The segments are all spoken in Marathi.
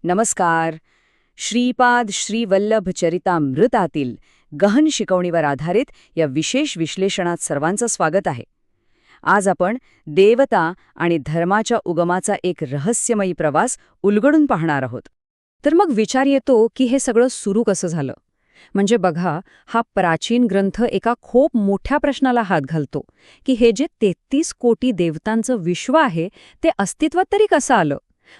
नमस्कार. श्रीपाद श्रीवल्लभ चरितामृतातील गहन शिकवणीवर आधारित या विशेष विश्लेषणात सर्वांचं स्वागत आहे. आज आपण देवता आणि धर्माच्या उगमाचा एक रहस्यमयी प्रवास उलगडून पाहणार आहोत. तर मग विचार येतो की हे सगळं सुरू कसं झालं. म्हणजे बघा, हा प्राचीन ग्रंथ एका खूप मोठ्या प्रश्नाला हात घालतो की हे जे 33 कोटी देवतांचं विश्व आहे ते अस्तित्वात तरी कसं आलं.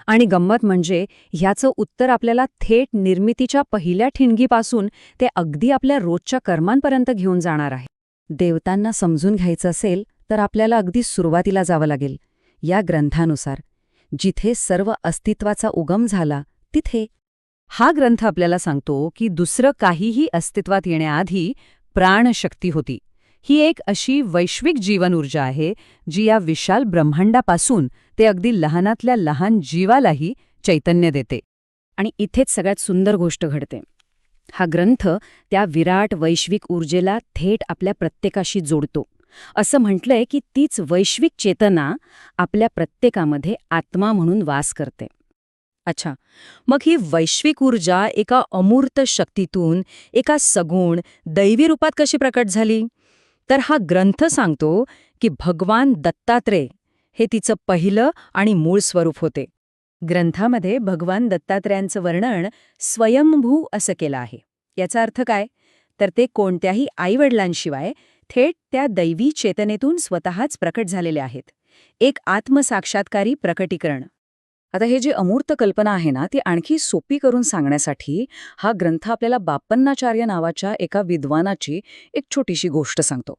आणि गंमत म्हणजे ह्याचं उत्तर आपल्याला थेट निर्मितीच्या पहिल्या ठिणगीपासून ते अगदी आपल्या रोजच्या कर्मांपर्यंत घेऊन जाणार आहे. देवतांना समजून घ्यायचं असेल तर आपल्याला अगदी सुरुवातीला जावं लागेल. या ग्रंथानुसार जिथे सर्व अस्तित्वाचा उगम झाला तिथे हा ग्रंथ आपल्याला सांगतो की दुसरं काहीही अस्तित्वात येण्याआधी प्राणशक्ती होती. ही एक अशी वैश्विक जीवन ऊर्जा आहे जी या विशाल ब्रह्मांडापासून ते अगदी लहानातल्या लहान जीवालाही चैतन्य देते. आणि इथेच सगळ्यात सुंदर गोष्ट घडते. हा ग्रंथ त्या विराट वैश्विक ऊर्जेला थेट आपल्या प्रत्येकाशी जोडतो. असं म्हटलंय की तीच वैश्विक चेतना आपल्या प्रत्येकामध्ये आत्मा म्हणून वास करते. अच्छा, मग ही वैश्विक ऊर्जा एका अमूर्त शक्तीतून एका सगुण दैवी रूपात कशी प्रकट झाली. तर हा ग्रंथ सांगतो की भगवान दत्तात्रेय हे तिचं पहिलं आणि मूळ स्वरूप होते. ग्रंथामध्ये भगवान दत्तात्रेयांचं वर्णन स्वयंभू असं केलं आहे. याचा अर्थ काय, तर ते कोणत्याही आईवडिलांशिवाय थेट त्या दैवी चेतनेतून स्वतःच प्रकट झालेले आहेत. एक आत्मसाक्षात्कारी प्रकटीकरण. आता हे जी अमूर्त कल्पना आहे ना, ती आणखी सोपी करून सांगण्यासाठी हा ग्रंथ आपल्याला बापन्नाचार्य नावाच्या एका विद्वानाची एक छोटीशी गोष्ट सांगतो.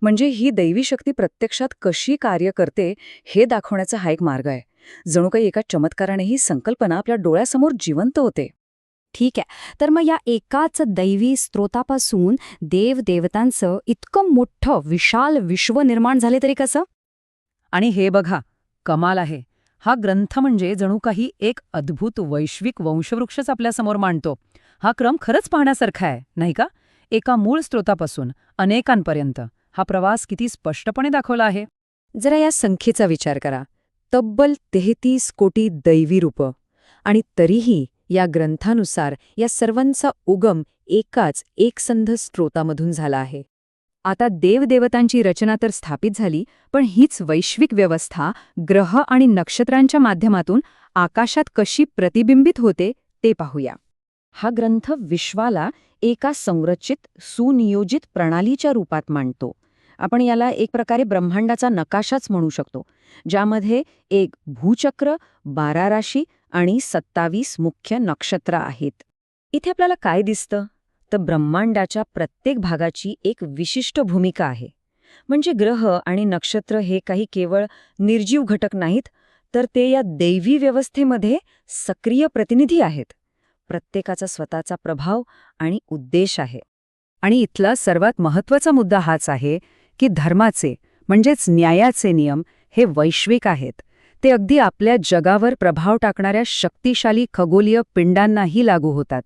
म्हणजे ही दैवी शक्ती प्रत्यक्षात कशी कार्य करते हे दाखवण्याचा हा एक मार्ग आहे. जणू काही एका चमत्काराने ही संकल्पना आपल्या डोळ्यासमोर जिवंत होते. ठीक आहे, तर मग या एकाच दैवी स्रोतापासून देवदेवतांचं इतकं मोठं विशाल विश्व निर्माण झाले तरी कसं. आणि हे बघा, कमाल आहे. हा ग्रंथ म्हणजे जणू काही एक अद्भुत वैश्विक वंशवृक्षच आपल्यासमोर मांडतो. हा क्रम खरंच पाहण्यासारखा आहे, नाही का. एका मूळ स्रोतापासून अनेकांपर्यंत हा प्रवास किती स्पष्टपणे दाखवला आहे. जरा या संख्येचा विचार करा. तब्बल 33 कोटी दैवी रूपं. आणि तरीही या ग्रंथानुसार या सर्वांचा उगम एकाच एकसंध स्रोतामधून झाला आहे. आता देवदेवतांची रचना तर स्थापित झाली, पण हीच वैश्विक व्यवस्था ग्रह आणि नक्षत्रांच्या माध्यमातून आकाशात कशी प्रतिबिंबित होते ते पाहूया. हा ग्रंथ विश्वाला एका संरचित सुनियोजित प्रणालीच्या रूपात मांडतो. आपण याला एक प्रकारे ब्रह्मांडाचा नकाशाच म्हणू शकतो, ज्यामध्ये एक भूचक्र, 12 राशी आणि 27 मुख्य नक्षत्र आहेत. इथे आपल्याला काय दिसतं, तर ब्रह्मांडाच्या प्रत्येक भागाची एक विशिष्ट भूमिका आहे. म्हणजे ग्रह आणि नक्षत्र हे काही केवळ निर्जीव घटक नाहीत, तर ते या दैवी व्यवस्थेमध्ये सक्रिय प्रतिनिधी आहेत. प्रत्येकाचा स्वतःचा प्रभाव आणि उद्देश आहे. आणि इथला सर्वात महत्त्वाचा मुद्दा हाच आहे की धर्माचे म्हणजेच न्यायाचे नियम हे वैश्विक आहेत. ते अगदी आपल्या जगावर प्रभाव टाकणाऱ्या शक्तिशाली खगोलीय पिंडांनाही लागू होतात.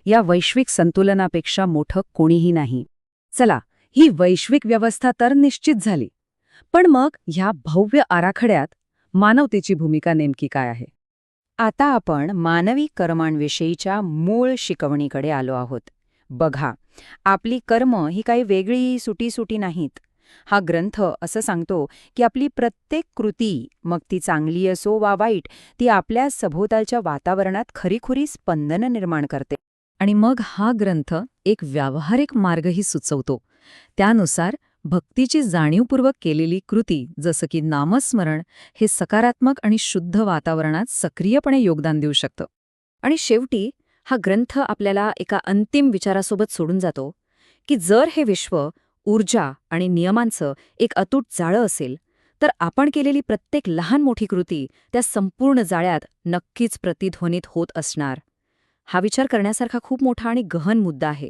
या वैश्विक संतुलनापेक्षा मोठं कोणीही नाही. चला, ही वैश्विक व्यवस्था तर निश्चित झाली, पण मग ह्या भव्य आराखड्यात मानवतेची भूमिका नेमकी काय आहे. आता आपण मानवी कर्मांविषयीच्या मूळ शिकवणीकडे आलो आहोत. बघा, आपली कर्म ही काही वेगळी सुटी नाहीत. हा ग्रंथ असं सांगतो की आपली प्रत्येक कृती, मग ती चांगली असो वा वाईट, ती आपल्या सभोवतालच्या वातावरणात खरीखुरी स्पंदन निर्माण करते. आणि मग हा ग्रंथ एक व्यावहारिक मार्गही सुचवतो. त्यानुसार भक्तीची जाणीवपूर्वक केलेली कृती, जसं की नामस्मरण, हे सकारात्मक आणि शुद्ध वातावरणात सक्रियपणे योगदान देऊ शकतं. आणि शेवटी हा ग्रंथ आपल्याला एका अंतिम विचारासोबत सोडून जातो की जर हे विश्व ऊर्जा आणि नियमांचं एक अतूट जाळं असेल, तर आपण केलेली प्रत्येक लहान मोठी कृती त्या संपूर्ण जाळ्यात नक्कीच प्रतिध्वनित होत असणार. हा विचार करण्यासारखा खूप मोठा आणि गहन मुद्दा आहे.